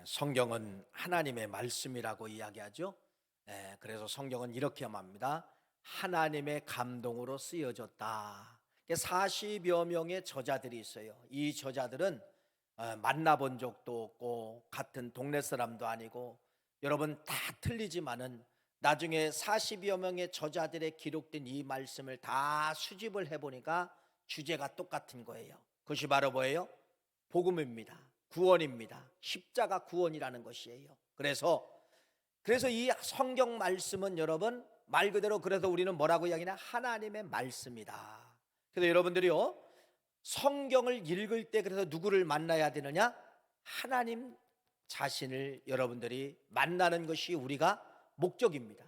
성경은 하나님의 말씀이라고 이야기하죠. 그래서 성경은 이렇게 말합니다. 하나님의 감동으로 쓰여졌다. 40여 명의 저자들이 있어요. 이 저자들은 만나본 적도 없고 같은 동네 사람도 아니고 여러분 다 틀리지만은 나중에 40여 명의 저자들의 기록된 이 말씀을 다 수집을 해보니까 주제가 똑같은 거예요. 그것이 바로 뭐예요? 복음입니다. 구원입니다. 십자가 구원이라는 것이에요. 그래서 이 성경 말씀은 여러분 말 그대로 그래서 우리는 뭐라고 이야기하냐? 하나님의 말씀이다. 그래서 여러분들이요 성경을 읽을 때 그래서 누구를 만나야 되느냐? 하나님 자신을 여러분들이 만나는 것이 우리가 목적입니다.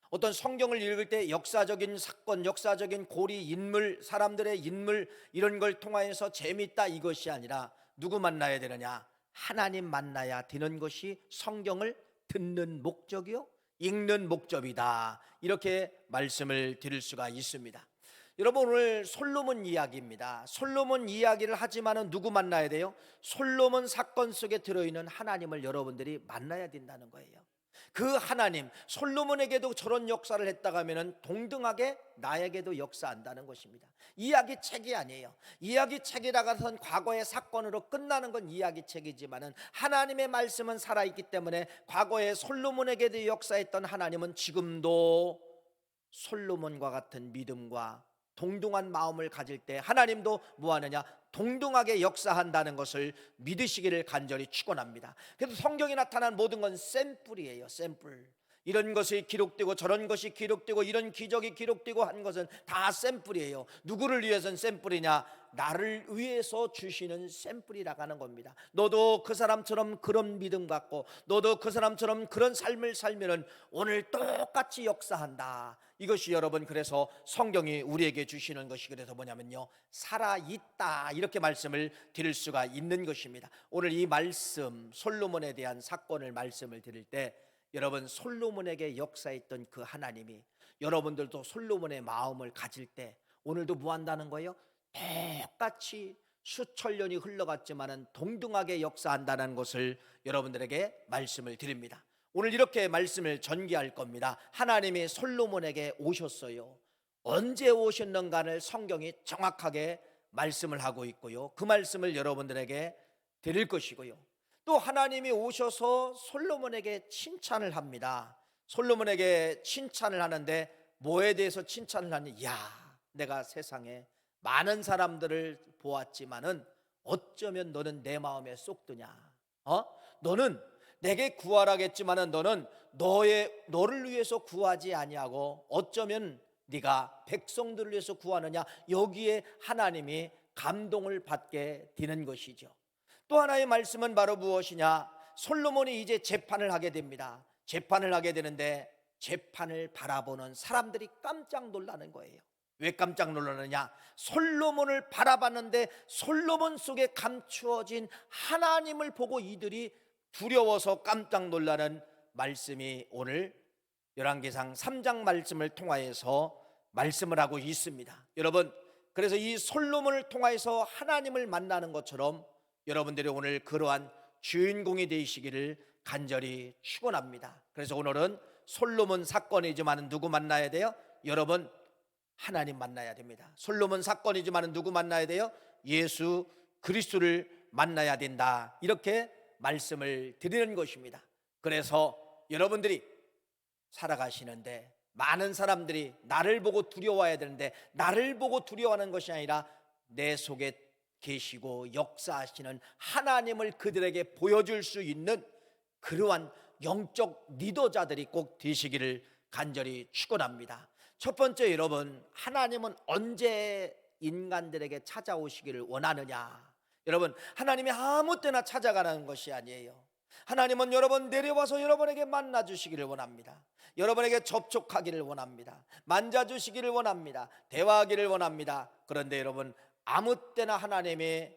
어떤 성경을 읽을 때 역사적인 사건, 역사적인 고리, 인물, 사람들의 인물 이런 걸 통하여서 재밌다 이것이 아니라 누구 만나야 되느냐? 하나님 만나야 되는 것이 성경을 듣는 목적이요 읽는 목적이다. 이렇게 말씀을 드릴 수가 있습니다. 여러분 오늘 솔로몬 이야기입니다. 솔로몬 이야기를 하지만은 누구 만나야 돼요? 솔로몬 사건 속에 들어있는 하나님을 여러분들이 만나야 된다는 거예요. 그 하나님, 솔로몬에게도 저런 역사를 했다가 하면은 동등하게 나에게도 역사한다는 것입니다. 이야기책이 아니에요. 이야기책이라고선 과거의 사건으로 끝나는 건 이야기책이지만은 하나님의 말씀은 살아있기 때문에 과거에 솔로몬에게도 역사했던 하나님은 지금도 솔로몬과 같은 믿음과 동등한 마음을 가질 때 하나님도 뭐하느냐? 동등하게 역사한다는 것을 믿으시기를 간절히 축원합니다. 그래서 성경에 나타난 모든 건 샘플이에요. 샘플. 이런 것이 기록되고 저런 것이 기록되고 이런 기적이 기록되고 한 것은 다 샘플이에요. 누구를 위해서는 샘플이냐? 나를 위해서 주시는 샘플이라고 하는 겁니다. 너도 그 사람처럼 그런 믿음 갖고 너도 그 사람처럼 그런 삶을 살면은 오늘 똑같이 역사한다. 이것이 여러분 그래서 성경이 우리에게 주시는 것이 그래서 뭐냐면요 살아있다 이렇게 말씀을 드릴 수가 있는 것입니다. 오늘 이 말씀 솔로몬에 대한 사건을 말씀을 드릴 때 여러분 솔로몬에게 역사했던 그 하나님이 여러분들도 솔로몬의 마음을 가질 때 오늘도 뭐 한다는 거예요? 똑같이 수천 년이 흘러갔지만은 동등하게 역사한다는 것을 여러분들에게 말씀을 드립니다. 오늘 이렇게 말씀을 전개할 겁니다. 하나님이 솔로몬에게 오셨어요. 언제 오셨는가를 성경이 정확하게 말씀을 하고 있고요. 그 말씀을 여러분들에게 드릴 것이고요. 또 하나님이 오셔서 솔로몬에게 칭찬을 합니다. 솔로몬에게 칭찬을 하는데 뭐에 대해서 칭찬을 하니? 야, 내가 세상에 많은 사람들을 보았지만은 어쩌면 너는 내 마음에 쏙 드냐? 너는 내게 구하라겠지만은 너는 너를 위해서 구하지 아니하고 어쩌면 네가 백성들을 위해서 구하느냐? 여기에 하나님이 감동을 받게 되는 것이죠. 또 하나의 말씀은 바로 무엇이냐? 솔로몬이 이제 재판을 하게 됩니다. 재판을 하게 되는데 재판을 바라보는 사람들이 깜짝 놀라는 거예요. 왜 깜짝 놀라느냐? 솔로몬을 바라봤는데 솔로몬 속에 감추어진 하나님을 보고 이들이 두려워서 깜짝 놀라는 말씀이 오늘 열왕기상 3장 말씀을 통하여서 말씀을 하고 있습니다. 여러분 그래서 이 솔로몬을 통하여서 하나님을 만나는 것처럼 여러분들이 오늘 그러한 주인공이 되시기를 간절히 축원합니다. 그래서 오늘은 솔로몬 사건이지만 누구 만나야 돼요? 여러분 하나님 만나야 됩니다. 솔로몬 사건이지만 누구 만나야 돼요? 예수 그리스도를 만나야 된다. 이렇게 말씀을 드리는 것입니다. 그래서 여러분들이 살아가시는데 많은 사람들이 나를 보고 두려워해야 되는데 나를 보고 두려워하는 것이 아니라 내 속에 계시고 역사하시는 하나님을 그들에게 보여줄 수 있는 그러한 영적 리더자들이 꼭 되시기를 간절히 축원합니다. 첫 번째 여러분 하나님은 언제 인간들에게 찾아오시기를 원하느냐? 여러분 하나님이 아무 때나 찾아가는 것이 아니에요. 하나님은 여러분 내려와서 여러분에게 만나주시기를 원합니다. 여러분에게 접촉하기를 원합니다. 만져주시기를 원합니다. 대화하기를 원합니다. 그런데 여러분 아무 때나 하나님이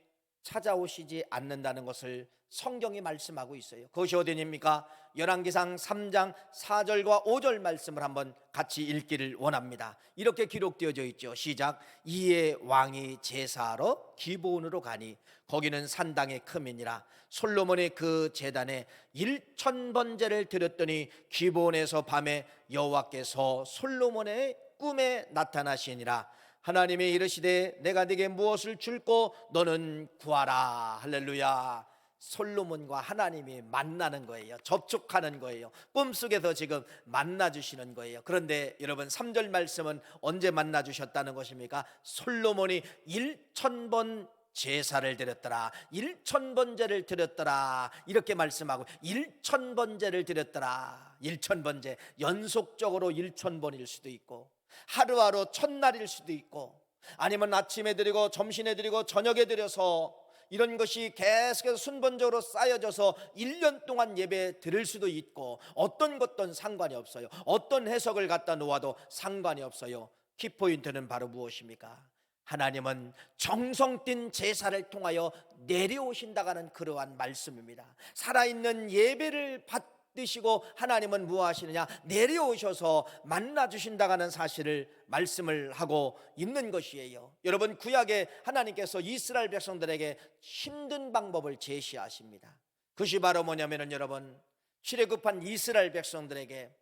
찾아오시지 않는다는 것을 성경이 말씀하고 있어요. 그것이 어디입니까? 열왕기상 3장 4절과 5절 말씀을 한번 같이 읽기를 원합니다. 이렇게 기록되어져 있죠. 시작. 이에 왕이 제사하러 기브온으로 가니 거기는 산당의 크민이라. 솔로몬이 그 제단에 1000번제를 드렸더니 기브온에서 밤에 여호와께서 솔로몬의 꿈에 나타나시니라. 하나님이 이르시되 내가 네게 무엇을 줄꼬 너는 구하라. 할렐루야. 솔로몬과 하나님이 만나는 거예요. 접촉하는 거예요. 꿈속에서 지금 만나 주시는 거예요. 그런데 여러분 3절 말씀은 언제 만나 주셨다는 것입니까? 솔로몬이 1000번 제사를 드렸더라. 1000번제를 드렸더라. 이렇게 말씀하고 1000번제를 드렸더라. 1000번제 연속적으로 1000번일 수도 있고 하루하루 1000날일 수도 있고 아니면 아침에 드리고 점심에 드리고 저녁에 드려서 이런 것이 계속해서 순번적으로 쌓여져서 1년 동안 예배 드릴 수도 있고 어떤 것든 상관이 없어요. 어떤 해석을 갖다 놓아도 상관이 없어요. 키포인트는 바로 무엇입니까? 하나님은 정성 띤 제사를 통하여 내려오신다는 그러한 말씀입니다. 살아있는 예배를 받으시고 하나님은 무엇하시느냐? 내려오셔서 만나주신다는 사실을 말씀을 하고 있는 것이에요. 여러분 구약에 하나님께서 이스라엘 백성들에게 힘든 방법을 제시하십니다. 그것이 바로 뭐냐면은 여러분 출애굽한 이스라엘 백성들에게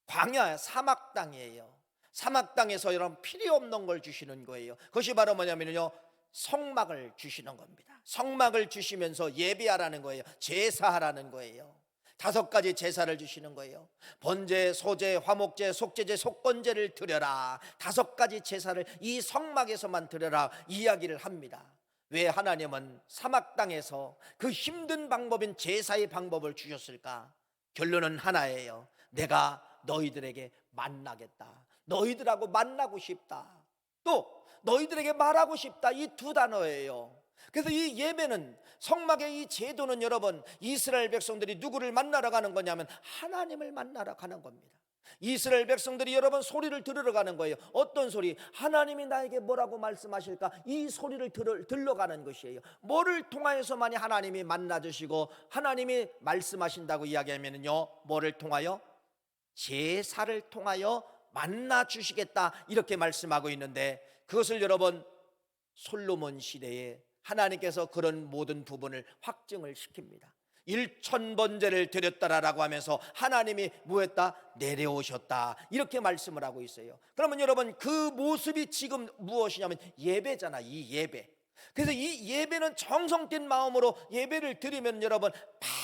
광야 사막 땅이에요. 사막 땅에서 여러분 필요 없는 걸 주시는 거예요. 그것이 바로 뭐냐면요 성막을 주시는 겁니다. 성막을 주시면서 예배하라는 거예요. 제사하라는 거예요. 5가지 제사를 주시는 거예요. 번제, 소제, 화목제, 속제제, 속건제를 드려라. 5가지 제사를 이 성막에서만 드려라 이야기를 합니다. 왜 하나님은 사막 땅에서 그 힘든 방법인 제사의 방법을 주셨을까? 결론은 하나예요. 내가 너희들에게 만나겠다. 너희들하고 만나고 싶다. 또 너희들에게 말하고 싶다. 이 2단어예요. 그래서 이 예배는 성막의 이 제도는 여러분 이스라엘 백성들이 누구를 만나러 가는 거냐면 하나님을 만나러 가는 겁니다. 이스라엘 백성들이 여러분 소리를 들으러 가는 거예요. 어떤 소리? 하나님이 나에게 뭐라고 말씀하실까? 이 소리를 들러 가는 것이에요. 뭐를 통하여서만이 하나님이 만나 주시고 하나님이 말씀하신다고 이야기하면요 뭐를 통하여? 제사를 통하여 만나 주시겠다 이렇게 말씀하고 있는데 그것을 여러분 솔로몬 시대에 하나님께서 그런 모든 부분을 확증을 시킵니다. 1000번제를 드렸다라고 하면서 하나님이 뭐했다? 내려오셨다 이렇게 말씀을 하고 있어요. 그러면 여러분 그 모습이 지금 무엇이냐면 예배잖아. 이 예배. 그래서 이 예배는 정성된 마음으로 예배를 드리면 여러분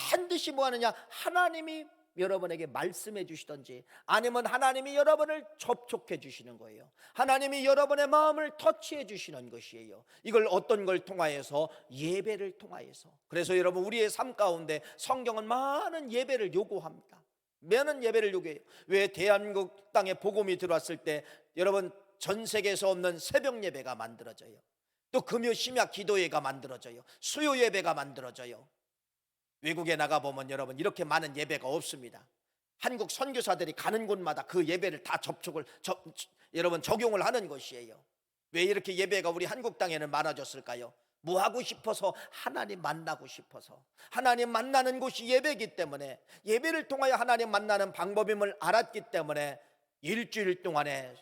반드시 뭐 하느냐? 하나님이 여러분에게 말씀해 주시든지 아니면 하나님이 여러분을 접촉해 주시는 거예요. 하나님이 여러분의 마음을 터치해 주시는 것이에요. 이걸 어떤 걸 통하여서? 예배를 통하여서. 그래서 여러분 우리의 삶 가운데 성경은 많은 예배를 요구합니다. 많은 예배를 요구해요. 왜 대한민국 땅에 복음이 들어왔을 때 여러분 전 세계에서 없는 새벽 예배가 만들어져요. 또 금요 심야 기도회가 만들어져요. 수요 예배가 만들어져요. 외국에 나가보면 여러분 이렇게 많은 예배가 없습니다. 한국 선교사들이 가는 곳마다 그 예배를 다 여러분 적용을 하는 것이에요. 왜 이렇게 예배가 우리 한국 땅에는 많아졌을까요? 뭐 하고 싶어서? 하나님 만나고 싶어서. 하나님 만나는 곳이 예배이기 때문에 예배를 통하여 하나님 만나는 방법임을 알았기 때문에 일주일 동안에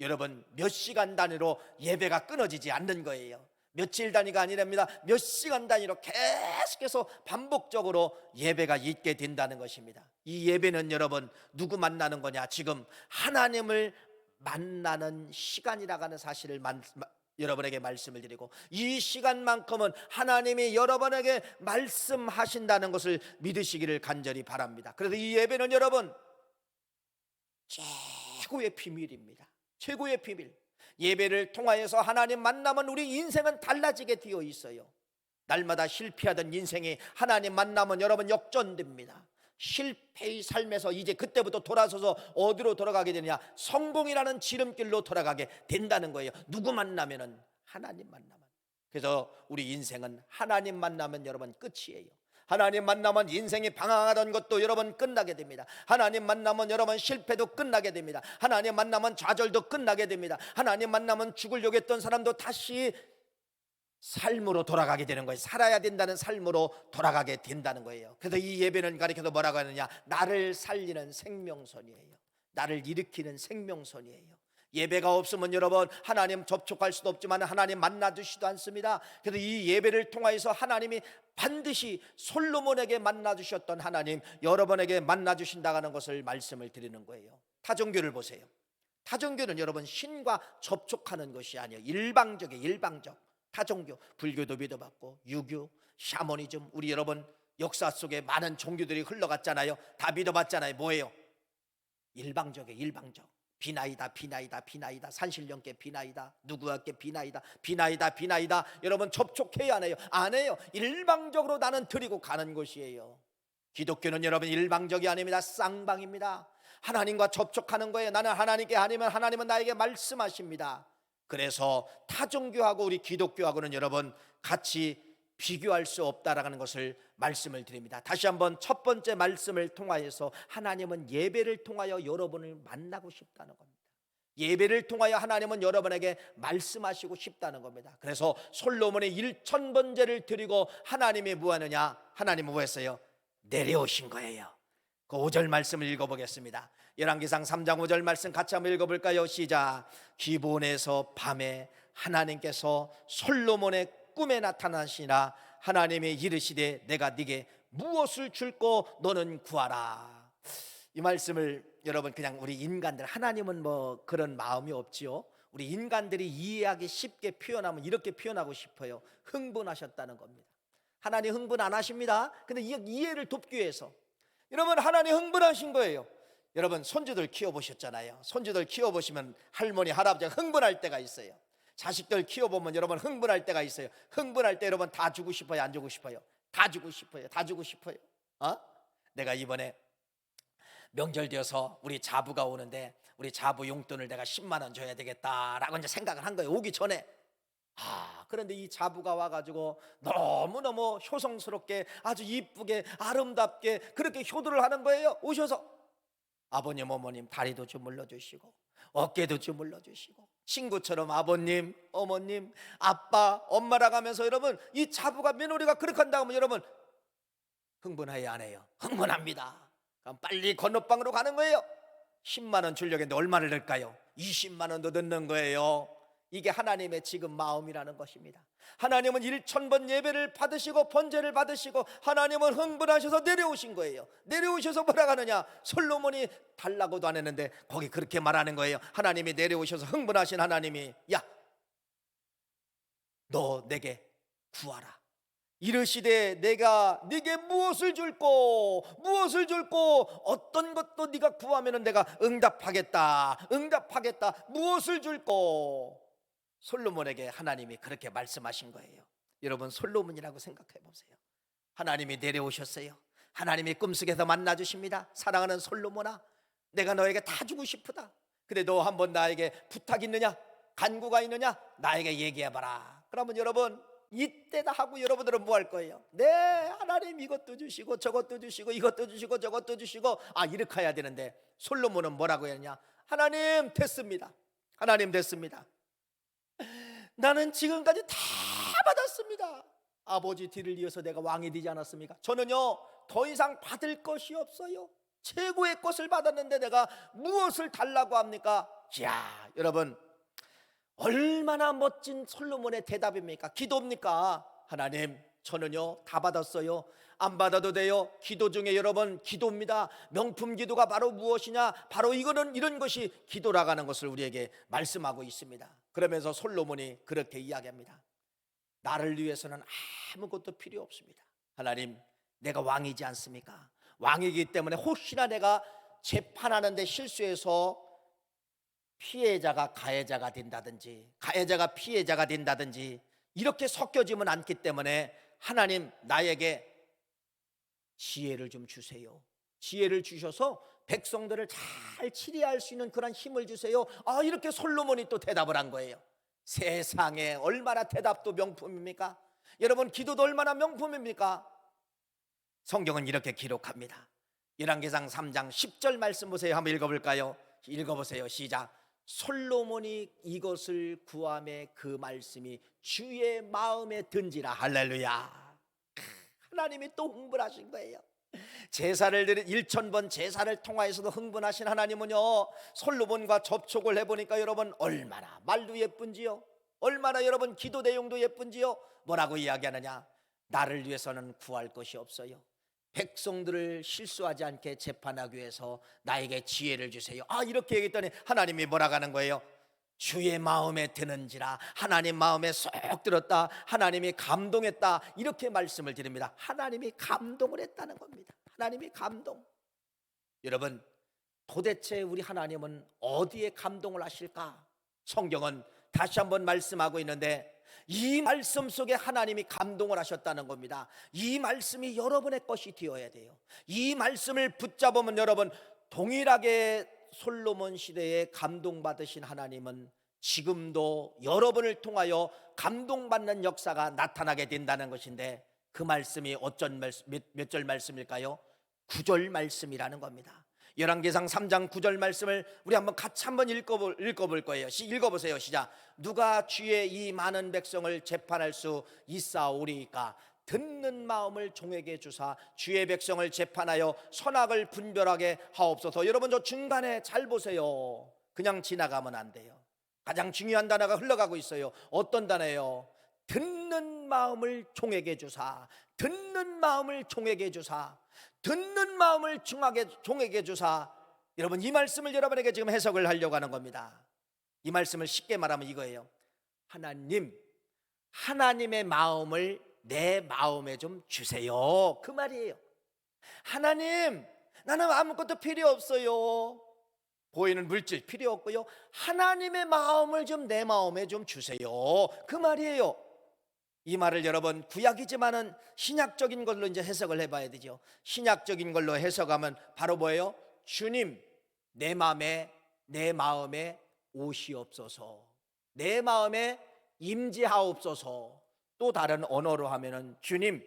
여러분 몇 시간 단위로 예배가 끊어지지 않는 거예요. 며칠 단위가 아니랍니다. 몇 시간 단위로 계속해서 반복적으로 예배가 있게 된다는 것입니다. 이 예배는 여러분 누구 만나는 거냐? 지금 하나님을 만나는 시간이라고 하는 사실을 여러분에게 말씀을 드리고 이 시간만큼은 하나님이 여러분에게 말씀하신다는 것을 믿으시기를 간절히 바랍니다. 그래서 이 예배는 여러분 최고의 비밀입니다. 최고의 비밀. 예배를 통하여서 하나님 만나면 우리 인생은 달라지게 되어 있어요. 날마다 실패하던 인생이 하나님 만나면 여러분 역전됩니다. 실패의 삶에서 이제 그때부터 돌아서서 어디로 돌아가게 되느냐? 성공이라는 지름길로 돌아가게 된다는 거예요. 누구 만나면은? 하나님 만나면. 그래서 우리 인생은 하나님 만나면 여러분 끝이에요. 하나님 만나면 인생이 방황하던 것도 여러분 끝나게 됩니다. 하나님 만나면 여러분 실패도 끝나게 됩니다. 하나님 만나면 좌절도 끝나게 됩니다. 하나님 만나면 죽으려고 했던 사람도 다시 삶으로 돌아가게 되는 거예요. 살아야 된다는 삶으로 돌아가게 된다는 거예요. 그래서 이 예배는 가리켜서 뭐라고 하느냐, 나를 살리는 생명선이에요. 나를 일으키는 생명선이에요. 예배가 없으면 여러분 하나님 접촉할 수도 없지만 하나님 만나주시도 않습니다. 그래서 이 예배를 통하여서 하나님이 반드시 솔로몬에게 만나주셨던 하나님 여러분에게 만나주신다는 것을 말씀을 드리는 거예요. 타종교를 보세요. 타종교는 여러분 신과 접촉하는 것이 아니에요. 일방적이에요. 일방적. 타종교, 불교도 믿어봤고 유교, 샤머니즘, 우리 여러분 역사 속에 많은 종교들이 흘러갔잖아요. 다 믿어봤잖아요. 뭐예요? 일방적이에요. 일방적. 비나이다 비나이다 비나이다, 산신령께 비나이다, 누구에게 비나이다 비나이다 비나이다. 여러분 접촉해야 안 해요? 안 해요. 일방적으로 나는 드리고 가는 것이에요. 기독교는 여러분 일방적이 아닙니다. 쌍방입니다. 하나님과 접촉하는 거예요. 나는 하나님께 아니면 하나님은 나에게 말씀하십니다. 그래서 타종교하고 우리 기독교하고는 여러분 같이 비교할 수 없다라는 것을 말씀을 드립니다. 다시 한번 첫 번째 말씀을 통하여서 하나님은 예배를 통하여 여러분을 만나고 싶다는 겁니다. 예배를 통하여 하나님은 여러분에게 말씀하시고 싶다는 겁니다. 그래서 솔로몬이 1000번제를 드리고 하나님이 뭐하느냐, 하나님은 뭐했어요? 내려오신 거예요. 그 5절 말씀을 읽어보겠습니다. 열왕기상 3장 5절 말씀 같이 한번 읽어볼까요? 시작. 기브온에서 밤에 하나님께서 솔로몬의 꿈에 나타나시나 하나님이 이르시되 내가 네게 무엇을 줄고 너는 구하라. 이 말씀을 여러분 그냥 우리 인간들, 하나님은 뭐 그런 마음이 없지요. 우리 인간들이 이해하기 쉽게 표현하면 이렇게 표현하고 싶어요. 흥분하셨다는 겁니다. 하나님 흥분 안 하십니다. 근데 이해를 돕기 위해서 여러분 하나님 흥분하신 거예요. 여러분 손주들 키워보셨잖아요. 손주들 키워보시면 할머니 할아버지가 흥분할 때가 있어요. 자식들 키워보면 여러분 흥분할 때가 있어요. 흥분할 때 여러분 다 주고 싶어요? 안 주고 싶어요? 다 주고 싶어요. 다 주고 싶어요. 내가 이번에 명절 되어서 우리 자부가 오는데 우리 자부 용돈을 내가 10만 원 줘야 되겠다라고 이제 생각을 한 거예요. 오기 전에. 그런데 이 자부가 와가지고 너무너무 효성스럽게 아주 이쁘게 아름답게 그렇게 효도를 하는 거예요. 오셔서 아버님 어머님 다리도 주물러 주시고 어깨도 주물러 주시고 친구처럼 아버님 어머님 아빠 엄마라고 하면서 여러분 이 자부가 며느리가 그렇게 한다고 하면 여러분 흥분해야 안 해요? 흥분합니다. 그럼 빨리 건너방으로 가는 거예요. 10만 원 주려고 했는데 얼마를 넣을까요? 20만 원도 넣는 거예요. 이게 하나님의 지금 마음이라는 것입니다. 하나님은 1000번 예배를 받으시고 번제를 받으시고 하나님은 흥분하셔서 내려오신 거예요. 내려오셔서 뭐라고 하느냐, 솔로몬이 달라고도 안 했는데 거기 그렇게 말하는 거예요. 하나님이 내려오셔서 흥분하신 하나님이 야, 너 내게 구하라. 이르시되 내가 네게 무엇을 줄꼬 무엇을 줄꼬, 어떤 것도 네가 구하면 내가 응답하겠다 응답하겠다. 무엇을 줄꼬. 솔로몬에게 하나님이 그렇게 말씀하신 거예요. 여러분 솔로몬이라고 생각해 보세요. 하나님이 내려오셨어요. 하나님이 꿈속에서 만나주십니다. 사랑하는 솔로몬아, 내가 너에게 다 주고 싶다. 근데 너 한번 나에게 부탁 있느냐, 간구가 있느냐, 나에게 얘기해봐라. 그러면 여러분 이때다 하고 여러분들은 뭐 할 거예요? 네, 하나님 이것도 주시고 저것도 주시고 이것도 주시고 저것도 주시고 이렇게 해야 되는데 솔로몬은 뭐라고 했냐? 하나님 됐습니다. 하나님 됐습니다. 나는 지금까지 다 받았습니다. 아버지 뒤를 이어서 내가 왕이 되지 않았습니까? 저는요 더 이상 받을 것이 없어요. 최고의 것을 받았는데 내가 무엇을 달라고 합니까? 자, 여러분 얼마나 멋진 솔로몬의 대답입니까? 기도입니까? 하나님 저는요 다 받았어요. 안 받아도 돼요. 기도 중에 여러분 기도입니다. 명품 기도가 바로 무엇이냐? 바로 이거는 이런 것이 기도라는 것을 우리에게 말씀하고 있습니다. 그러면서 솔로몬이 그렇게 이야기합니다. 나를 위해서는 아무것도 필요 없습니다. 하나님 내가 왕이지 않습니까? 왕이기 때문에 혹시나 내가 재판하는데 실수해서 피해자가 가해자가 된다든지 가해자가 피해자가 된다든지 이렇게 섞여지면 않기 때문에 하나님 나에게 지혜를 좀 주세요. 지혜를 주셔서 백성들을 잘 치리할 수 있는 그런 힘을 주세요. 이렇게 솔로몬이 또 대답을 한 거예요. 세상에 얼마나 대답도 명품입니까? 여러분 기도도 얼마나 명품입니까? 성경은 이렇게 기록합니다. 열왕기상 3장 10절 말씀 보세요. 한번 읽어볼까요? 읽어보세요. 시작. 솔로몬이 이것을 구함에 그 말씀이 주의 마음에 든지라. 할렐루야. 하나님이 또 흥분하신 거예요. 제사를 드린 1000번 제사를 통하여서도 흥분하신 하나님은요, 솔로몬과 접촉을 해보니까 여러분 얼마나 말도 예쁜지요, 얼마나 여러분 기도 내용도 예쁜지요. 뭐라고 이야기하느냐? 나를 위해서는 구할 것이 없어요. 백성들을 실수하지 않게 재판하기 위해서 나에게 지혜를 주세요. 이렇게 얘기했더니 하나님이 뭐라고 하는 거예요? 주의 마음에 드는지라. 하나님 마음에 쏙 들었다. 하나님이 감동했다. 이렇게 말씀을 드립니다. 하나님이 감동을 했다는 겁니다. 하나님이 감동. 여러분, 도대체 우리 하나님은 어디에 감동을 하실까? 성경은 다시 한번 말씀하고 있는데, 이 말씀 속에 하나님이 감동을 하셨다는 겁니다. 이 말씀이 여러분의 것이 되어야 돼요. 이 말씀을 붙잡으면 여러분, 동일하게 솔로몬 시대에 감동받으신 하나님은 지금도 여러분을 통하여 감동받는 역사가 나타나게 된다는 것인데, 그 말씀이 어쩐 몇 절 말씀일까요? 9절 말씀이라는 겁니다. 열왕기상 3장 9절 말씀을 우리 같이 한번 읽어볼 거예요. 읽어보세요. 시작. 누가 주의 이 많은 백성을 재판할 수 있사오리이까? 듣는 마음을 종에게 주사 주의 백성을 재판하여 선악을 분별하게 하옵소서. 여러분, 저 중간에 잘 보세요. 그냥 지나가면 안 돼요. 가장 중요한 단어가 흘러가고 있어요. 어떤 단어예요? 듣는 마음을 종에게 주사. 듣는 마음을 종에게 주사. 듣는 마음을 종에게 주사. 여러분, 이 말씀을 여러분에게 지금 해석을 하려고 하는 겁니다. 이 말씀을 쉽게 말하면 이거예요. 하나님의 마음을 내 마음에 좀 주세요, 그 말이에요. 하나님, 나는 아무것도 필요 없어요. 보이는 물질 필요 없고요. 하나님의 마음을 좀 내 마음에 좀 주세요, 그 말이에요. 이 말을 여러분, 구약이지만은 신약적인 걸로 이제 해석을 해봐야 되죠. 신약적인 걸로 해석하면 바로 뭐예요? 주님, 내 마음에 오시옵소서. 내 마음에 임재하옵소서. 또 다른 언어로 하면은 주님,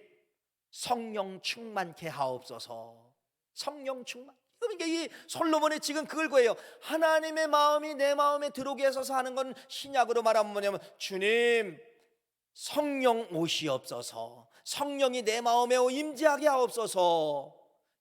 성령 충만케 하옵소서. 성령 충만. 그러니까 이 솔로몬이 지금 그걸 거예요. 하나님의 마음이 내 마음에 들어오게 해서 하는 건 신약으로 말하면 뭐냐면, 주님, 성령 오시옵소서. 성령이 내 마음에 임재하게 하옵소서.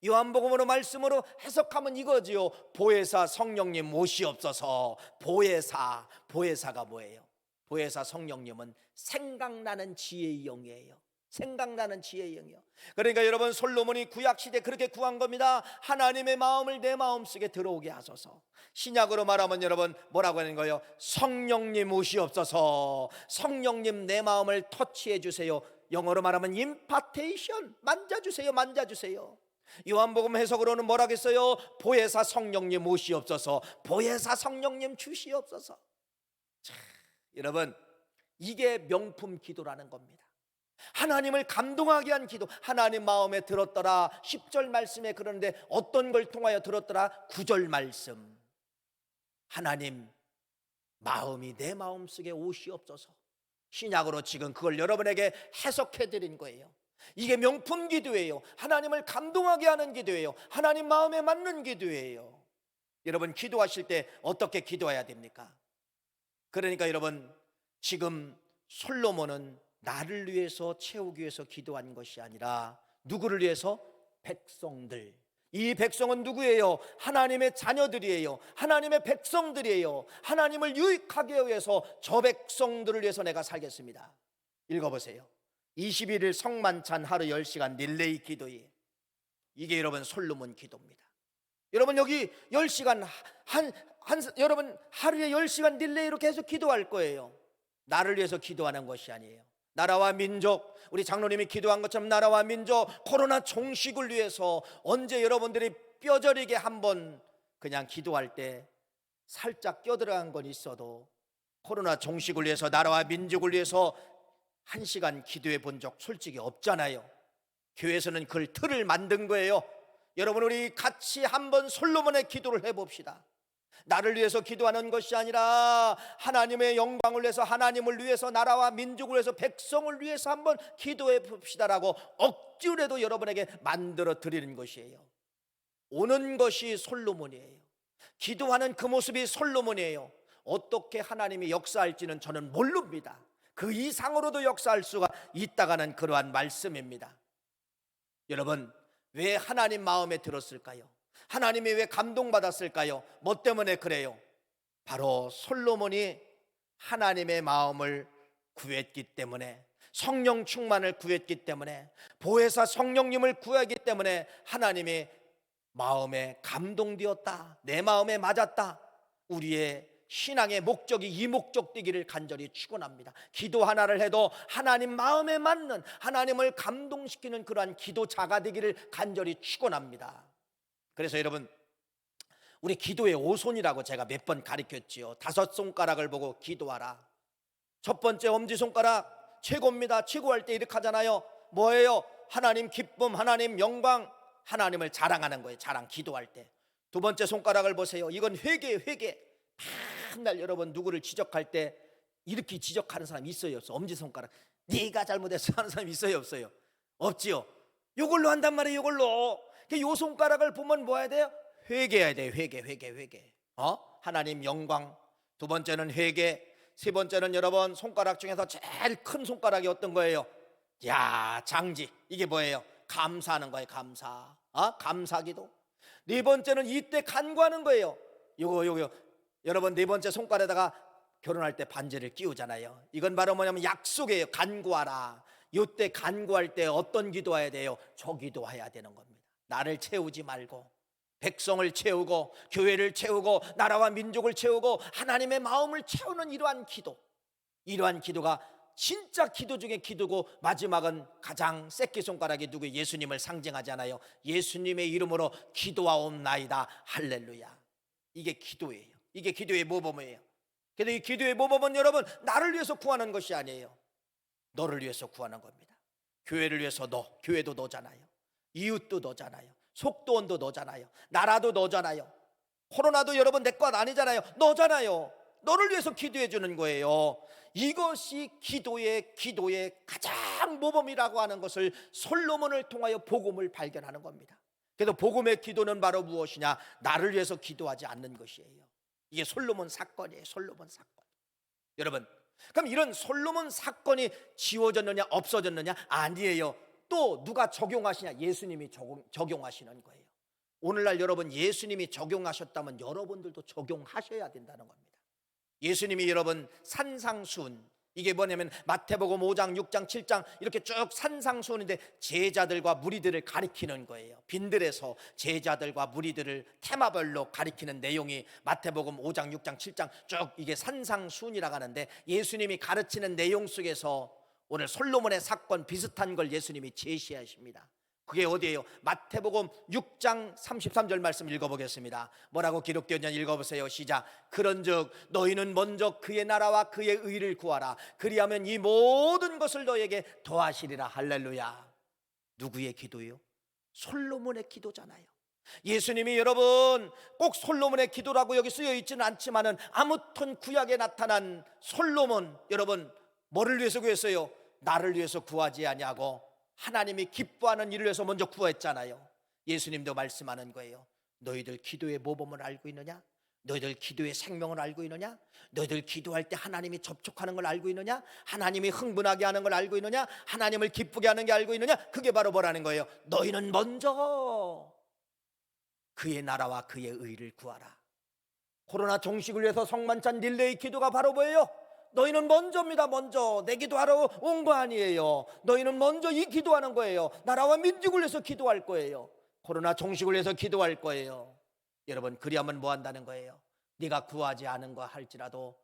요한복음으로 말씀으로 해석하면 이거지요. 보혜사 성령님 오시옵소서. 보혜사가 뭐예요? 보혜사 성령님은 생각나는 지혜의 영이에요. 생각나는 지혜의 영이요. 그러니까 여러분, 솔로몬이 구약시대 그렇게 구한 겁니다. 하나님의 마음을 내 마음속에 들어오게 하소서. 신약으로 말하면 여러분 뭐라고 하는 거예요? 성령님 오시옵소서. 성령님 내 마음을 터치해 주세요. 영어로 말하면 임파테이션. 만져주세요. 요한복음 해석으로는 뭐라고 했어요? 보혜사 성령님 오시옵소서. 보혜사 성령님 주시옵소서. 자, 여러분, 이게 명품 기도라는 겁니다. 하나님을 감동하게 한 기도. 하나님 마음에 들었더라. 10절 말씀에 그러는데 어떤 걸 통하여 들었더라? 9절 말씀. 하나님 마음이 내 마음속에 오시옵소서. 신약으로 지금 그걸 여러분에게 해석해 드린 거예요. 이게 명품 기도예요. 하나님을 감동하게 하는 기도예요. 하나님 마음에 맞는 기도예요. 여러분, 기도하실 때 어떻게 기도해야 됩니까? 그러니까 여러분, 지금 솔로몬은 나를 위해서 채우기 위해서 기도한 것이 아니라 누구를 위해서? 백성들. 이 백성은 누구예요? 하나님의 자녀들이에요. 하나님의 백성들이에요. 하나님을 유익하게 위해서 저 백성들을 위해서 내가 살겠습니다. 읽어보세요. 21일 성만찬 하루 10시간 릴레이 기도에, 이게 여러분 솔로몬 기도입니다. 여러분, 여기 10시간 여러분 하루에 10시간 릴레이로 계속 기도할 거예요. 나를 위해서 기도하는 것이 아니에요. 나라와 민족, 우리 장로님이 기도한 것처럼 나라와 민족, 코로나 종식을 위해서 언제 여러분들이 뼈저리게 한번 그냥 기도할 때 살짝 껴들어간 건 있어도 코로나 종식을 위해서, 나라와 민족을 위해서 1시간 기도해 본 적 솔직히 없잖아요. 교회에서는 그 틀을 만든 거예요. 여러분, 우리 같이 한번 솔로몬의 기도를 해봅시다. 나를 위해서 기도하는 것이 아니라 하나님의 영광을 위해서, 하나님을 위해서, 나라와 민족을 위해서, 백성을 위해서 한번 기도해 봅시다라고 억지로라도 여러분에게 만들어 드리는 것이에요. 오는 것이 솔로몬이에요. 기도하는 그 모습이 솔로몬이에요. 어떻게 하나님이 역사할지는 저는 모릅니다. 그 이상으로도 역사할 수가 있다가는 그러한 말씀입니다. 여러분, 왜 하나님 마음에 들었을까요? 하나님이 왜 감동받았을까요? 뭐 때문에 그래요? 바로 솔로몬이 하나님의 마음을 구했기 때문에, 성령 충만을 구했기 때문에, 보혜사 성령님을 구하기 때문에 하나님의 마음에 감동되었다, 내 마음에 맞았다. 우리의 신앙의 목적이 이 목적 되기를 간절히 축원합니다. 기도 하나를 해도 하나님 마음에 맞는, 하나님을 감동시키는 그러한 기도자가 되기를 간절히 축원합니다. 그래서 여러분, 우리 기도의 오손이라고 제가 몇 번 가르쳤지요. 5손가락을 보고 기도하라. 첫 번째 엄지손가락 최고입니다. 최고할 때 이렇게 하잖아요. 뭐예요? 하나님 기쁨, 하나님 영광, 하나님을 자랑하는 거예요. 자랑, 기도할 때. 두 번째 손가락을 보세요. 이건 회개. 맨날 여러분 누구를 지적할 때 이렇게 지적하는 사람 있어요, 없어요? 엄지손가락 네가 잘못했어 하는 사람 있어요, 없어요? 없지요. 이걸로 한단 말이에요. 이걸로. 요 손가락을 보면 뭐 해야 돼요? 회개해야 돼요. 회개. 하나님 영광. 두 번째는 회개. 세 번째는 여러분 손가락 중에서 제일 큰 손가락이 어떤 거예요? 야, 장지. 이게 뭐예요? 감사하는 거예요. 감사기도. 네 번째는 이때 간구하는 거예요. 요거 여러분, 네 번째 손가락에다가 결혼할 때 반지를 끼우잖아요. 이건 바로 뭐냐면 약속이에요. 간구하라. 이때 간구할 때 어떤 기도해야 돼요? 저 기도해야 되는 겁니다. 나를 채우지 말고 백성을 채우고 교회를 채우고 나라와 민족을 채우고 하나님의 마음을 채우는 이러한 기도가 진짜 기도 중에 기도고, 마지막은 가장 새끼손가락이 누구예요? 예수님을 상징하잖아요. 예수님의 이름으로 기도하옵나이다. 할렐루야. 이게 기도예요. 이게 기도의 모범이에요. 근데 이 기도의 모범은 여러분, 나를 위해서 구하는 것이 아니에요. 너를 위해서 구하는 겁니다. 교회를 위해서 교회도 너잖아요. 이웃도 너잖아요. 속도원도 너잖아요. 나라도 너잖아요. 코로나도 여러분 내 것 아니잖아요. 너잖아요. 너를 위해서 기도해 주는 거예요. 이것이 기도의 가장 모범이라고 하는 것을 솔로몬을 통하여 복음을 발견하는 겁니다. 그래서 복음의 기도는 바로 무엇이냐? 나를 위해서 기도하지 않는 것이에요. 이게 솔로몬 사건이에요. 솔로몬 사건. 여러분, 그럼 이런 솔로몬 사건이 지워졌느냐 없어졌느냐? 아니에요. 또 누가 적용하시냐? 예수님이 적용하시는 거예요. 오늘날 여러분, 예수님이 적용하셨다면 여러분들도 적용하셔야 된다는 겁니다. 예수님이 여러분 산상수훈, 이게 뭐냐면 마태복음 5장, 6장, 7장 이렇게 쭉 산상수훈인데 제자들과 무리들을 가리키는 거예요. 빈들에서 제자들과 무리들을 테마별로 가리키는 내용이 마태복음 5장, 6장, 7장 쭉 이게 산상수훈이라고 하는데, 예수님이 가르치는 내용 속에서 오늘 솔로몬의 사건 비슷한 걸 예수님이 제시하십니다. 그게 어디예요? 마태복음 6장 33절 말씀 읽어보겠습니다. 뭐라고 기록되었냐 읽어보세요. 시작. 그런즉 너희는 먼저 그의 나라와 그의 의를 구하라. 그리하면 이 모든 것을 너에게 더하시리라. 할렐루야. 누구의 기도예요? 솔로몬의 기도잖아요. 예수님이 여러분 꼭 솔로몬의 기도라고 여기 쓰여 있지는 않지만은 아무튼 구약에 나타난 솔로몬, 여러분 뭐를 위해서 구했어요? 나를 위해서 구하지 아니하고 하나님이 기뻐하는 일을 위해서 먼저 구했잖아요. 예수님도 말씀하는 거예요. 너희들 기도의 모범을 알고 있느냐? 너희들 기도의 생명을 알고 있느냐? 너희들 기도할 때 하나님이 접촉하는 걸 알고 있느냐? 하나님이 흥분하게 하는 걸 알고 있느냐? 하나님을 기쁘게 하는 게 알고 있느냐? 그게 바로 뭐라는 거예요? 너희는 먼저 그의 나라와 그의 의를 구하라. 코로나 종식을 위해서 성만찬 릴레이 기도가 바로 뭐예요? 너희는 먼저입니다. 먼저 내 기도하러 온 거 아니에요. 너희는 먼저 이 기도하는 거예요. 나라와 민족을 위해서 기도할 거예요. 코로나 종식을 위해서 기도할 거예요. 여러분, 그리하면 뭐 한다는 거예요? 네가 구하지 않은 거 할지라도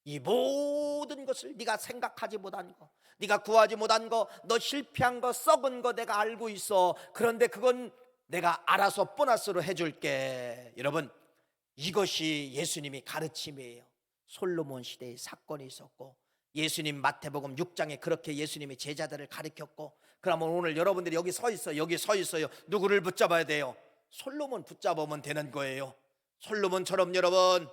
이 모든 것을 네가 생각하지 못한 거, 네가 구하지 못한 거, 너 실패한 거, 썩은 거 내가 알고 있어. 그런데 그건 내가 알아서 보너스로 해줄게. 여러분, 이것이 예수님이 가르침이에요. 솔로몬 시대의 사건이 있었고, 예수님 마태복음 6장에 그렇게 예수님이 제자들을 가르쳤고, 그러면 오늘 여러분들이 여기 서 있어요. 누구를 붙잡아야 돼요? 솔로몬 붙잡으면 되는 거예요. 솔로몬처럼 여러분,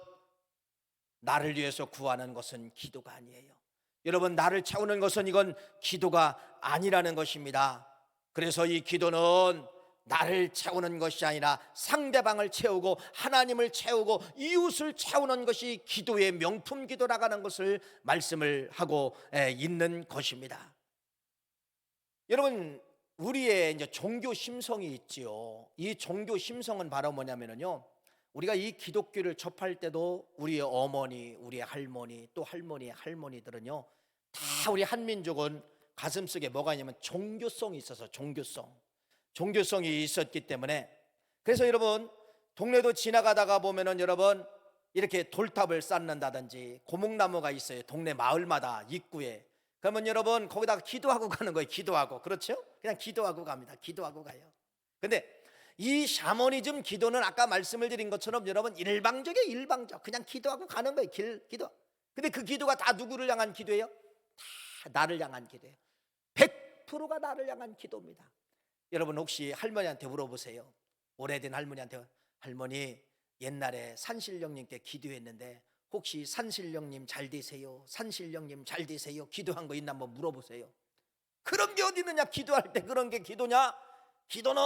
나를 위해서 구하는 것은 기도가 아니에요. 여러분, 나를 채우는 것은 이건 기도가 아니라는 것입니다. 그래서 이 기도는 나를 채우는 것이 아니라 상대방을 채우고 하나님을 채우고 이웃을 채우는 것이 기도의 명품 기도라는 것을 말씀을 하고 있는 것입니다. 여러분, 우리의 이제 종교 심성이 있지요. 이 종교 심성은 바로 뭐냐면요, 우리가 이 기독교를 접할 때도 우리의 어머니, 우리의 할머니, 또 할머니의 할머니들은요, 다 우리 한민족은 가슴속에 뭐가 있냐면 종교성이 있어서 종교성이 있었기 때문에, 그래서 여러분 동네도 지나가다가 보면은 여러분 이렇게 돌탑을 쌓는다든지 고목나무가 있어요. 동네 마을마다 입구에. 그러면 여러분 거기다가 기도하고 가는 거예요. 기도하고. 그렇죠? 그냥 기도하고 갑니다. 기도하고 가요. 근데 이 샤머니즘 기도는 아까 말씀을 드린 것처럼 여러분 일방적이에요. 일방적. 그냥 기도하고 가는 거예요. 기도. 근데 그 기도가 다 누구를 향한 기도예요? 다 나를 향한 기도예요. 100%가 나를 향한 기도입니다. 여러분 혹시 할머니한테 물어보세요. 오래된 할머니한테, 할머니 옛날에 산신령님께 기도했는데 혹시 산신령님 잘 되세요? 산신령님 잘 되세요? 기도한 거 있나 한번 물어보세요. 그런 게 어디 있느냐? 기도할 때 그런 게 기도냐? 기도는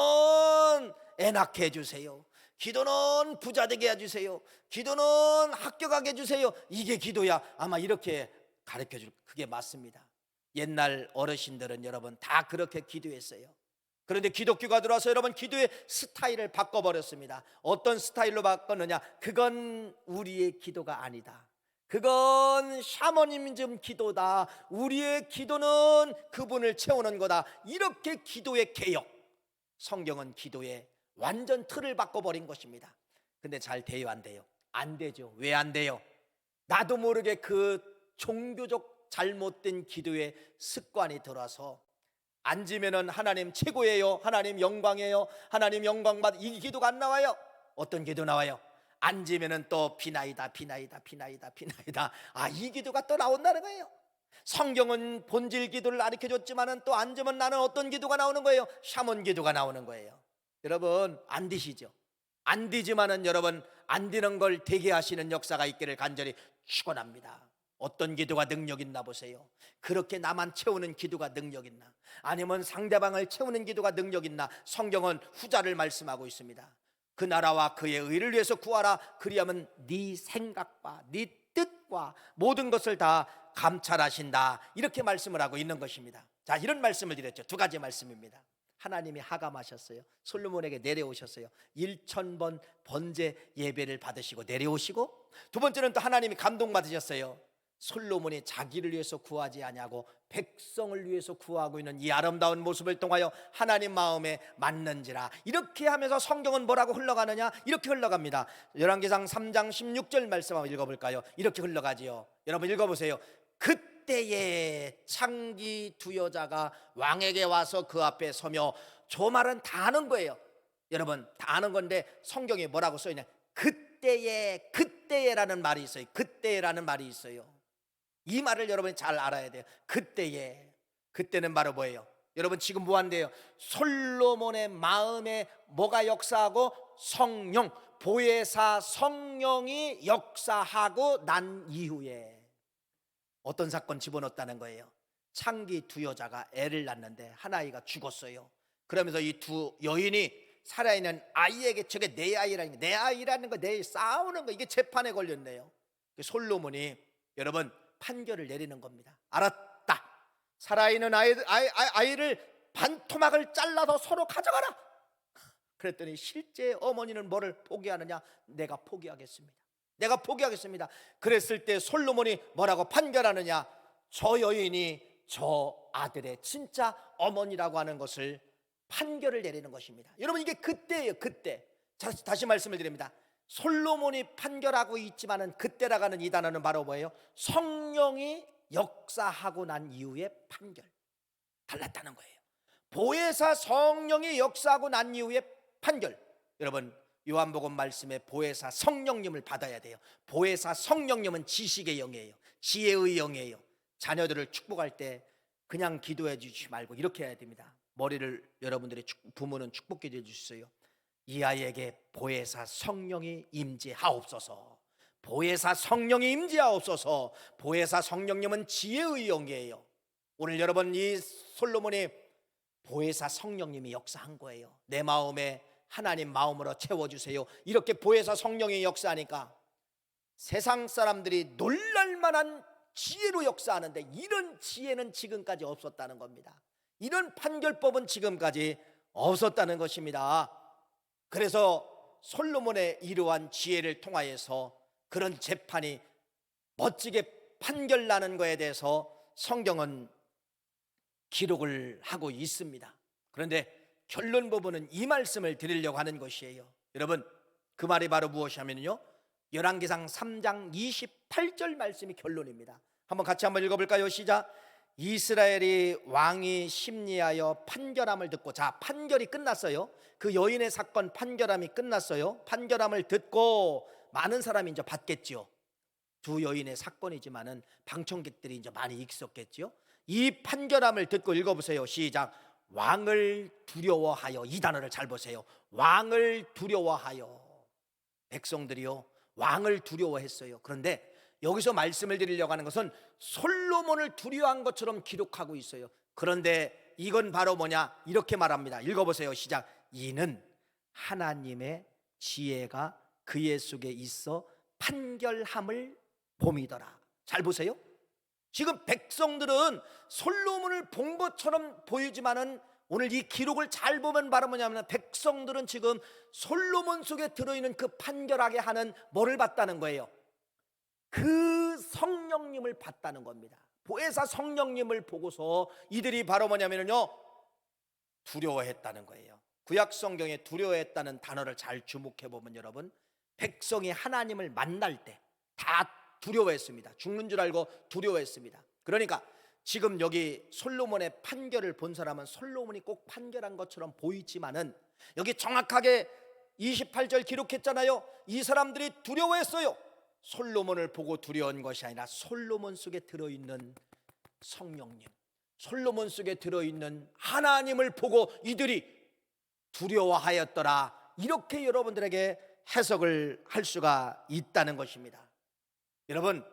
애 낳게 해주세요. 기도는 부자 되게 해주세요. 기도는 합격하게 해주세요. 이게 기도야. 아마 이렇게 가르쳐줄, 그게 맞습니다. 옛날 어르신들은 여러분 다 그렇게 기도했어요. 그런데 기독교가 들어와서 여러분 기도의 스타일을 바꿔버렸습니다. 어떤 스타일로 바꿨느냐? 그건 우리의 기도가 아니다. 그건 샤머니즘 기도다. 우리의 기도는 그분을 채우는 거다. 이렇게 기도의 개혁, 성경은 기도의 완전 틀을 바꿔버린 것입니다. 근데 잘 돼요, 안 돼요? 안 되죠. 왜 안 돼요? 나도 모르게 그 종교적 잘못된 기도의 습관이 들어서 앉으면은 하나님 최고예요, 하나님 영광이에요, 하나님 영광받, 이 기도가 안 나와요. 어떤 기도 나와요? 앉으면은 또 비나이다. 아, 이 기도가 또 나온다는 거예요. 성경은 본질 기도를 가르쳐줬지만은 또 앉으면 나는 어떤 기도가 나오는 거예요? 샤먼 기도가 나오는 거예요. 여러분 안 되시죠? 안 되지만은 여러분 안 되는 걸 되게 하시는 역사가 있기를 간절히 축원합니다. 어떤 기도가 능력 있나 보세요. 그렇게 나만 채우는 기도가 능력 있나? 아니면 상대방을 채우는 기도가 능력 있나? 성경은 후자를 말씀하고 있습니다. 그 나라와 그의 의를 위해서 구하라. 그리하면 네 생각과 네 뜻과 모든 것을 다 감찰하신다. 이렇게 말씀을 하고 있는 것입니다. 자, 이런 말씀을 드렸죠. 두 가지 말씀입니다. 하나님이 하감하셨어요. 솔로몬에게 내려오셨어요. 1000번 번제 예배를 받으시고 내려오시고, 두 번째는 또 하나님이 감동받으셨어요. 솔로몬이 자기를 위해서 구하지 아니하고 백성을 위해서 구하고 있는 이 아름다운 모습을 통하여 하나님 마음에 맞는지라. 이렇게 하면서 성경은 뭐라고 흘러가느냐? 이렇게 흘러갑니다. 열왕기상 3장 16절 말씀 한번 읽어볼까요? 이렇게 흘러가지요. 여러분 읽어보세요. 그때에 창기 두 여자가 왕에게 와서 그 앞에 서며, 저 말은 다 아는 거예요. 여러분 다 아는 건데 성경에 뭐라고 써있냐? 그때에라는 말이 있어요. 그때라는 말이 있어요. 이 말을 여러분이 잘 알아야 돼요. 그때는 바로 뭐예요? 여러분 지금 뭐 한대요? 솔로몬의 마음에 뭐가 역사하고? 성령, 보혜사 성령이 역사하고 난 이후에 어떤 사건 집어넣었다는 거예요. 창기 두 여자가 애를 낳는데 한 아이가 죽었어요. 그러면서 이 두 여인이 살아있는 아이에게, 저게 내 아이라는 거, 내 싸우는 거, 이게 재판에 걸렸네요. 솔로몬이 여러분 판결을 내리는 겁니다. 알았다, 살아있는 아이를 반토막을 잘라서 서로 가져가라. 그랬더니 실제 어머니는 뭐를 포기하느냐? 내가 포기하겠습니다. 그랬을 때 솔로몬이 뭐라고 판결하느냐? 저 여인이 저 아들의 진짜 어머니라고 하는 것을 판결을 내리는 것입니다. 여러분 이게 그때예요. 그때. 다시 말씀을 드립니다. 솔로몬이 판결하고 있지만은 그때라고 하는 이 단어는 바로 뭐예요? 성령이 역사하고 난 이후의 판결. 달랐다는 거예요. 보혜사 성령이 역사하고 난 이후의 판결. 여러분 요한복음 말씀에 보혜사 성령님을 받아야 돼요. 보혜사 성령님은 지식의 영이에요. 지혜의 영이에요. 자녀들을 축복할 때 그냥 기도해 주시지 말고 이렇게 해야 됩니다. 머리를 여러분들의 부모는 축복해 주세요. 이 아이에게 보혜사 성령이 임재하옵소서. 보혜사 성령이 임재하옵소서. 보혜사 성령님은 지혜의 영이에요. 오늘 여러분 이 솔로몬이 보혜사 성령님이 역사한 거예요. 내 마음에 하나님 마음으로 채워주세요. 이렇게 보혜사 성령이 역사하니까 세상 사람들이 놀랄만한 지혜로 역사하는데, 이런 지혜는 지금까지 없었다는 겁니다. 이런 판결법은 지금까지 없었다는 것입니다. 그래서 솔로몬의 이러한 지혜를 통하여서 그런 재판이 멋지게 판결나는 것에 대해서 성경은 기록을 하고 있습니다. 그런데 결론 부분은 이 말씀을 드리려고 하는 것이에요. 여러분, 그 말이 바로 무엇이냐면요, 열왕기상 3장 28절 말씀이 결론입니다. 한번 같이 한번 읽어볼까요? 시작. 이스라엘이 왕이 심리하여 판결함을 듣고, 자, 판결이 끝났어요. 그 여인의 사건 판결함이 끝났어요. 판결함을 듣고 많은 사람이 이제 받겠지요. 두 여인의 사건이지만은 방청객들이 이제 많이 있었겠지요. 이 판결함을 듣고 읽어보세요. 시작. 왕을 두려워하여, 이 단어를 잘 보세요. 왕을 두려워하여. 백성들이요, 왕을 두려워했어요. 그런데 여기서 말씀을 드리려고 하는 것은 솔로몬을 두려워한 것처럼 기록하고 있어요. 그런데 이건 바로 뭐냐, 이렇게 말합니다. 읽어보세요. 시작. 이는 하나님의 지혜가 그의 속에 있어 판결함을 봄이더라. 잘 보세요. 지금 백성들은 솔로몬을 본 것처럼 보이지만은 오늘 이 기록을 잘 보면 바로 뭐냐면, 백성들은 지금 솔로몬 속에 들어있는 그 판결하게 하는 뭐를 봤다는 거예요? 그 성령님을 봤다는 겁니다. 보혜사 성령님을 보고서 이들이 바로 뭐냐면요, 두려워했다는 거예요. 구약 성경에 두려워했다는 단어를 잘 주목해 보면 여러분, 백성이 하나님을 만날 때 다 두려워했습니다. 죽는 줄 알고 두려워했습니다. 그러니까 지금 여기 솔로몬의 판결을 본 사람은 솔로몬이 꼭 판결한 것처럼 보이지만은, 여기 정확하게 28절 기록했잖아요. 이 사람들이 두려워했어요. 솔로몬을 보고 두려운 것이 아니라 솔로몬 속에 들어있는 성령님, 솔로몬 속에 들어있는 하나님을 보고 이들이 두려워하였더라. 이렇게 여러분들에게 해석을 할 수가 있다는 것입니다. 여러분,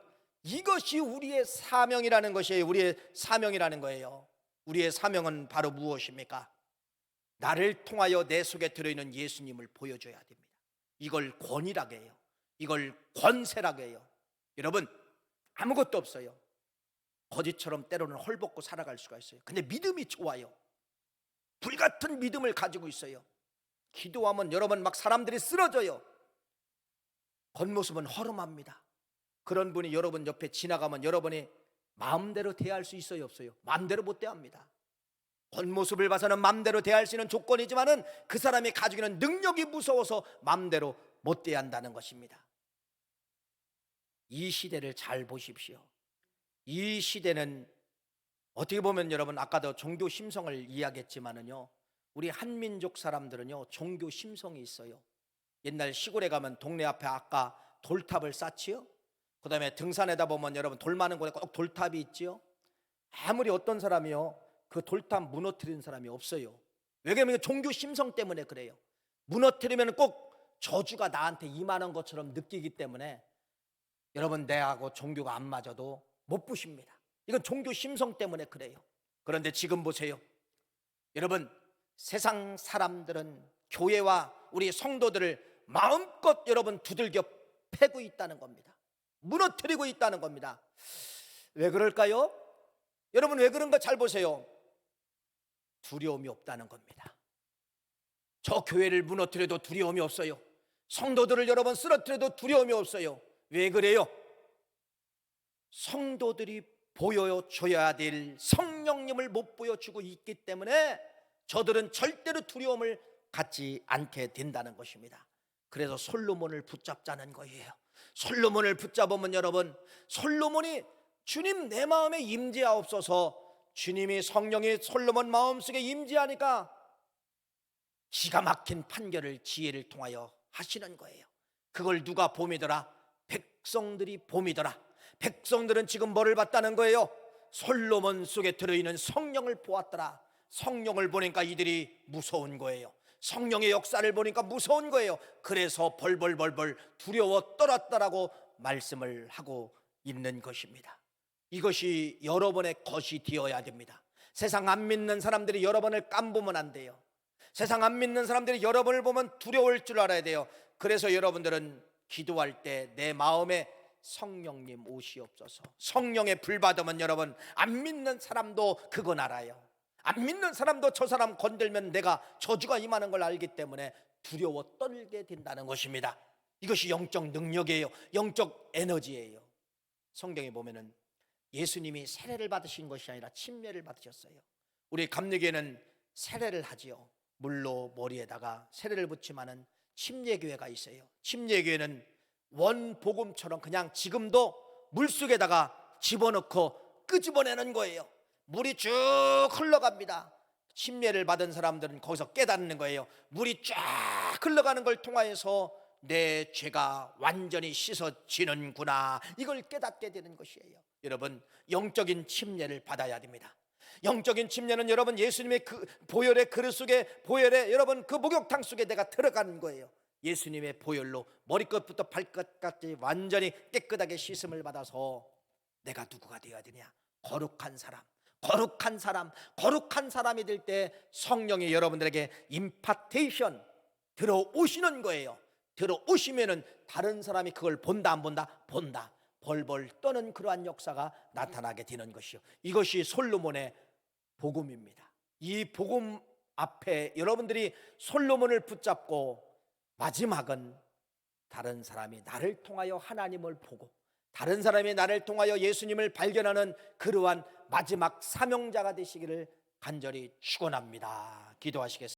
이것이 우리의 사명이라는 것이에요. 우리의 사명이라는 거예요. 우리의 사명은 바로 무엇입니까? 나를 통하여 내 속에 들어있는 예수님을 보여줘야 됩니다. 이걸 권위라고 해요. 이걸 권세라고 해요. 여러분, 아무것도 없어요. 거지처럼 때로는 헐벗고 살아갈 수가 있어요. 근데 믿음이 좋아요. 불같은 믿음을 가지고 있어요. 기도하면 여러분 막 사람들이 쓰러져요. 겉모습은 허름합니다. 그런 분이 여러분 옆에 지나가면 여러분이 마음대로 대할 수 있어요, 없어요? 마음대로 못 대합니다. 겉모습을 봐서는 마음대로 대할 수 있는 조건이지만은 그 사람이 가지고 있는 능력이 무서워서 마음대로 못 대한다는 것입니다. 이 시대를 잘 보십시오. 이 시대는 어떻게 보면 여러분, 아까도 종교 심성을 이야기했지만은요, 우리 한민족 사람들은요 종교 심성이 있어요. 옛날 시골에 가면 동네 앞에 아까 돌탑을 쌓지요. 그 다음에 등산에다 보면 여러분 돌 많은 곳에 꼭 돌탑이 있지요. 아무리 어떤 사람이요 그 돌탑 무너뜨리는 사람이 없어요. 왜냐하면 종교 심성 때문에 그래요. 무너뜨리면 꼭 저주가 나한테 임하는 것처럼 느끼기 때문에 여러분, 내하고 종교가 안 맞아도 못 부십니다. 이건 종교 심성 때문에 그래요. 그런데 지금 보세요. 여러분, 세상 사람들은 교회와 우리 성도들을 마음껏 여러분 두들겨 패고 있다는 겁니다. 무너뜨리고 있다는 겁니다. 왜 그럴까요? 여러분, 왜 그런가 잘 보세요. 두려움이 없다는 겁니다. 저 교회를 무너뜨려도 두려움이 없어요. 성도들을 여러분 쓰러뜨려도 두려움이 없어요. 왜 그래요? 성도들이 보여줘야 될 성령님을 못 보여주고 있기 때문에 저들은 절대로 두려움을 갖지 않게 된다는 것입니다. 그래서 솔로몬을 붙잡자는 거예요. 솔로몬을 붙잡으면 여러분, 솔로몬이 주님 내 마음에 임재하옵소서, 주님이 성령이 솔로몬 마음속에 임재하니까 기가 막힌 판결을 지혜를 통하여 하시는 거예요. 그걸 누가 봄이더라? 백성들이 봄이더라. 백성들은 지금 뭐를 봤다는 거예요? 솔로몬 속에 들어있는 성령을 보았더라. 성령을 보니까 이들이 무서운 거예요. 성령의 역사를 보니까 무서운 거예요. 그래서 벌벌벌벌 두려워 떨었다라고 말씀을 하고 있는 것입니다. 이것이 여러분의 것이 되어야 됩니다. 세상 안 믿는 사람들이 여러분을 깐보면 안 돼요. 세상 안 믿는 사람들이 여러분을 보면 두려울 줄 알아야 돼요. 그래서 여러분들은 기도할 때 내 마음에 성령님 오시옵소서. 성령의 불 받으면 여러분, 안 믿는 사람도 그건 알아요. 안 믿는 사람도 저 사람 건들면 내가 저주가 임하는 걸 알기 때문에 두려워 떨게 된다는 것입니다. 이것이 영적 능력이에요. 영적 에너지예요. 성경에 보면은 예수님이 세례를 받으신 것이 아니라 침례를 받으셨어요. 우리 감리교회는 세례를 하지요. 물로 머리에다가 세례를 붓지만은 침례교회가 있어요. 침례교회는 원복음처럼 그냥 지금도 물속에다가 집어넣고 끄집어내는 거예요. 물이 쭉 흘러갑니다. 침례를 받은 사람들은 거기서 깨닫는 거예요. 물이 쫙 흘러가는 걸 통하여서 내 죄가 완전히 씻어지는구나, 이걸 깨닫게 되는 것이에요. 여러분, 영적인 침례를 받아야 됩니다. 영적인 침례는 여러분, 예수님의 그 보혈의 그릇 속에, 보혈의 여러분 그 목욕탕 속에 내가 들어가는 거예요. 예수님의 보혈로 머리끝부터 발끝까지 완전히 깨끗하게 씻음을 받아서 내가 누구가 되어야 되냐? 거룩한 사람, 거룩한 사람, 거룩한 사람이 될 때 성령이 여러분들에게 임파테이션 들어오시는 거예요. 들어오시면은 다른 사람이 그걸 본다 안 본다? 본다. 벌벌 떠는 그러한 역사가 나타나게 되는 것이요. 이것이 솔로몬의 복음입니다. 이 복음 앞에 여러분들이 솔로몬을 붙잡고 마지막은 다른 사람이 나를 통하여 하나님을 보고 다른 사람이 나를 통하여 예수님을 발견하는 그러한 마지막 사명자가 되시기를 간절히 축원합니다. 기도하시겠습니다.